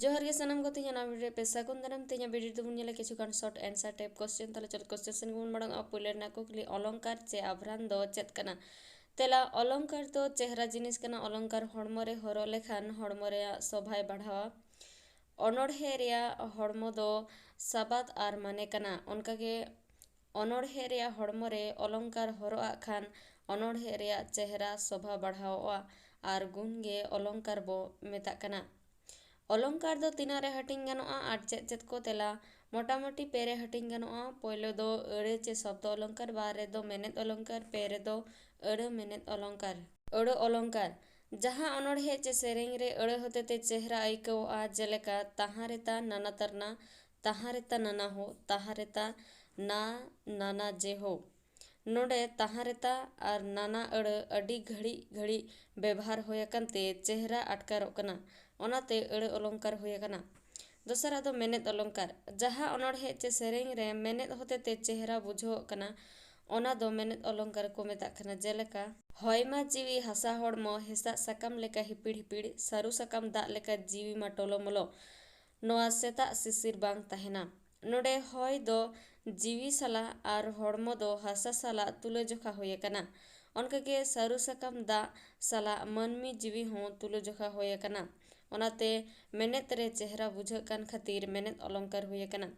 जोहर गे सनम को तीन वीडियो पे सगुन दाराम तीन वीडियो दबन नेला किछुगान शॉर्ट आंसर टाइप क्वेश्चन तले चल क्वेश्चन सेन गुन मडंग पुलेरना कुकली अलंकार चे आभरण दो चेत कना तेला अलंकार दो चेहरा जिनिस कना अलंकार हड़मो रे हरो लेखान हड़मो रे शोभाय बढ़ावा अनोढ़े रेया हड़मो दो साबात आर माने कना उनका के अनोढ़े रेया हड़मो रे अलंकार हरो खान अनोढ़े रेया चेहरा शोभा बढ़ावा आर गुण गे अलंकार बो मेता कना अलंकार दो तीना रे हटिंग गानोआ आर चेत चेत को तेला मोटामोटी पेरे हटिंग गानोआ पहले दो अड़े चे शब्द अलंकार बारे दो मेनेत अलंकार पेरे दो अड़ मेनेत अलंकार अड़ अलंकार जहाँ अनोढ़े चे सेरेंग रे अड़ होते ते चेहरा आइकवा जेलेका तहारेता नाना तरना तहारेता नाना हो तहारेता ना नाना जे हो नोडे तहारेता और नाना अड़ अडी घड़ी घड़ी व्यवहार होयकनते चेहरा अटकारों कना ओनाते अड़ अलंकार होयकना दोसरा दो मेनेत अलंकार जहाँ अनोढ़े चे सेरेंग रे मेनेत होते ते चेहरा बुझो कना ओना दो मेनेत अलंकार को मेता कना जेलेका हयमा जीवी हसा हड़मो हेसा साकाम लेका हिपिड़ हिपिड़ सारू साकाम दा लेका जीवी मा टोलोमोलो नोआ सेता सिसिर बांग तहेना नोडे हय दो जीवी साला आर हड़मो दो हसा साला तुलजोखा होयकना उनके सारू साकाम दा साला मनमी जीवी हों तुलजोखा होयकना ओनाते मेनेत रे चेहरा बुझे कान खातिर मेनेत अलंकार होयकना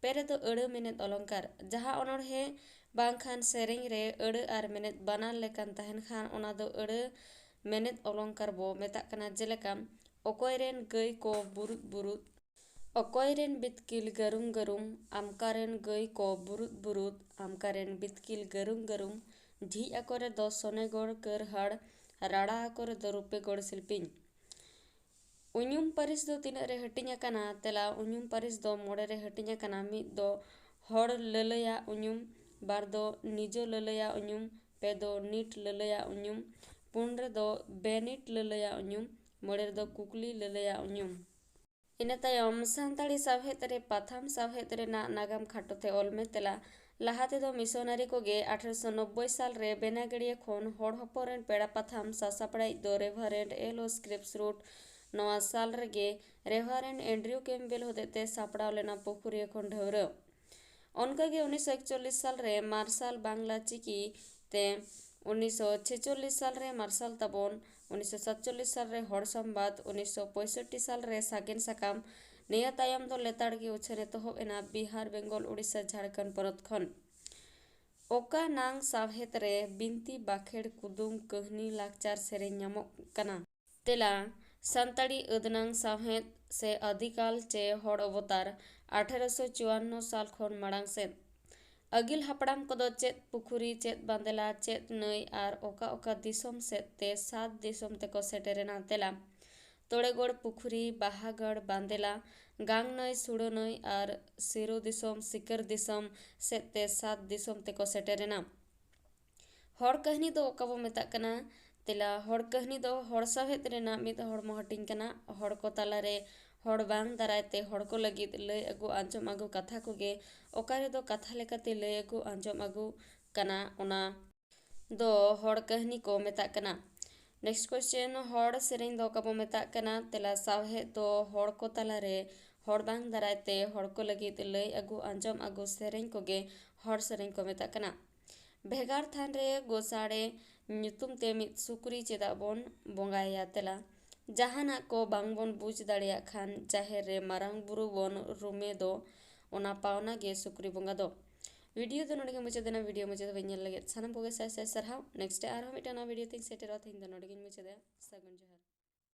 पेरे दो अड़ मेनेत अलंकार जहाँ अनोढ़े बांखान सेरेंग रे अड़ आर मेनेत बानार लेकान तहन खान ओना दो अड़ मेनेत अलंकार बो मेता कना जेलेका अकोयरेन गई को बुरुत बुरुत अकोयरेन बितकिल गरुम गरुम आमकारेन गई को बुरुत बुरुत आमकारेन बितकिल गरुम गरुम ढी आकोरे दो सोनेगोड़ कर हड़ राड़ा आकोरे दो रुपेगोड़ शिल्पिन उन्युम परिस दो तीन रे हटिंग कना तेला उन्युम परिस दो मोड़े रे हटिंग कना मिद दो हड़ ललया उन्युम बार दो निजो ललया उन्युम पे दो नीट ललया उन्युम पुन रे दो बेनिट ललया उन्युम मोड़े रे दो कुकली ललया उन्युम इन तायम सानताड़ी सावहेद रे पाथाम सावहेद रे नागाम खाटोते ओलमे तेला लाहाते दो मिशनारी को गे 1890 साल रे बेनागड़िया खोन हड़ हपोरेन पेड़ा पाथाम सासापड़ाई दो रेवरेंड एलो स्क्रिप्स रूट नवा साल रेगे रेवरेंड एंड्रियो कैम्पबेल होते सापड़ाव लेना पुखुरी खोन ढेवरे उनका गे 1941 साल रे मार्शल बांग्ला चिकी ते 1946 साल रे मार्शल ताबन 1947 साल रे हड़ संबाद 1965 साल रे सागेन साकाम निया तायम दो लेताड़ गे उछने तो एना बिहार बेंगल उड़ीसा झारखंड परत खन ओका नांग सावहेद रे बिनती बाखेड़ कुदुम कहनी लाकचार सेरें ᱧᱟᱢᱚᱜ कना तेला सानताड़ी अदनांग सावहेद से अधिकाल चे हड़ अवतार 1854 साल खोन माड़ांग से अगिल हापड़ाम को दो चेत पुखुरी चेत बांदेला चेत नई आर ओका ओका दिसोम से ते 7 दिसोम ते को सेटेरेना तेला तोड़ेगोड़ पुखुरी बाहागढ़ बांदेला गांग नई सुड़ो नई आर सिरो दिसोम सिकर दिसोम से ते 7 दिसोम ते को सेटेरेना हड़ कहनी दो ओका बो मेता कना तेला हड़ कहनी दो हड़ सावहेद रेना मिद हड़मो हटिंग कना हड़ को ताला रे हड़ बांग दारायते हड़ को लगिद लय अगु आंजम अगु कथा को गे ओकारे दो कथा लेकाते लय अगु आंजम अगु कना ओना दो हड़ कहनी को मेता कना नेक्स्ट क्वेश्चन हड़ सेरेंग दो कबो मेता कना तेला सावहेद दो हड़ को ताला रे हड़ बांग दारायते हड़ को लगिद लय अगु आंजम अगु सेरेंग को गे हड़ सेरेंग को मेता कना भेगार थान रे गोसाड़े ᱧᱩᱛᱩᱢ ते मिद सुकुरी चेदा बोन बोंगाया तेला जहाना को बांग बोन बुझ दाड़िया खान जाहेर रे मारांग बुरु बोन रुमे दो ओना पावना गे सुकुरी बोंगा दो वीडियो दो नोडे मुझे देना वीडियो मुझे तो वैन लगे सानम को गे साय साय सरहाव नेक्स्ट आर हम इटाना वीडियो थिंग सेटेरो थिंग दो नोडे मुझे दे सगुन जोहार।